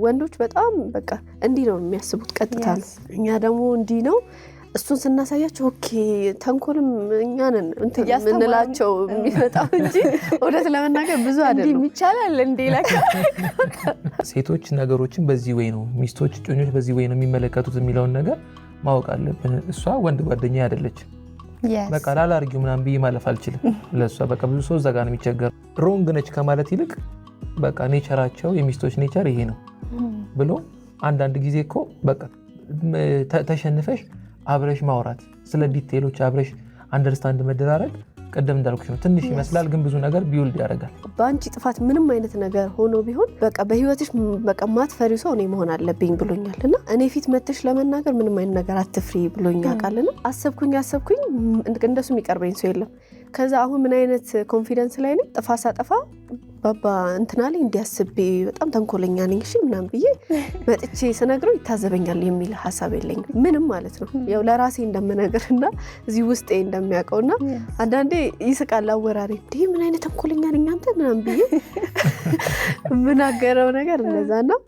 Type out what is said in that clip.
ወንዶች በጣም በቃ እንዲ ነው የሚያስቡት ቀጥታ ነው እኛ ደግሞ እንዲ ነው እሱን ስናሳያቸው ኦኬ ተንኮልም እኛ ነን እንላቸው የሚመጣው እንጂ ወደት ለመናገር ብዙ አይደለም እንዲ ይቻላል እንዴ ለካ ሴቶች ነገሮችን በዚህ ወይ ነው ሚስቶች ጮኞች በዚህ ወይ ነው የሚመለከቱት የሚለውን ነገር ማወቅ አለብን እሷ ወንድ ጓደኛ አይደለች በቃ ላላርጊው ምናምን ብዬ ማለፍ አልችልም ለሷ በቃ ብዙ ሰው ዘጋ ነው የሚቸገር ሮንግ ነች ከማለት ይልቅ በቃ ኔቸራቸው የሚስቶች ኔቸር ይሄ ነው ብሎ አንዳንድ ጊዜ እኮ በቃ ተሸንፈሽ አብረሽ ማውራት ስለ ዲቴሎች አብረሽ አንደርስታንድ መደራረግ ቀደም እንዳልኩሽ ነው ትንሽ ይመስላል ግን ብዙ ነገር ቢውልድ ያደርጋል ባንቺ ጥፋት ምንም አይነት ነገር ሆኖ ቢሆን በቃ በህይወትሽ በቃ ማትፈሪ ሰው እኔ መሆን አለብኝ ብሎኛልና እኔ ፊት መተሽ ለመናገር ምንም አይነት ነገር አትፍሪ ብሎኛልና አሰብኩኝ እንደሱ የሚቀርበኝ ሰው የለም ከዛ አሁን ምን አይነት ኮንፊደንስ ላይ ነኝ ጥፋት ሳጠፋ ባባ እንትናሊ እንዲያስብ በጣም ተንኮለኛ ነኝ እሺ ምናምን ብዬ መጥቼ ስነግረው ይታዘበኛል የሚል ሐሳብ የለኝ ምንም ማለት ነው ያው ለራሴ እንደምነግርና እዚህ ውስጤ እንደሚያውቀውና አንዳንዴ ይስቃል አወራሬ እንዴ ምን አይነት ተንኮለኛ ነኝ አንተ ምናምን ብዬ ምናገረው ነገር እንደዛ ነው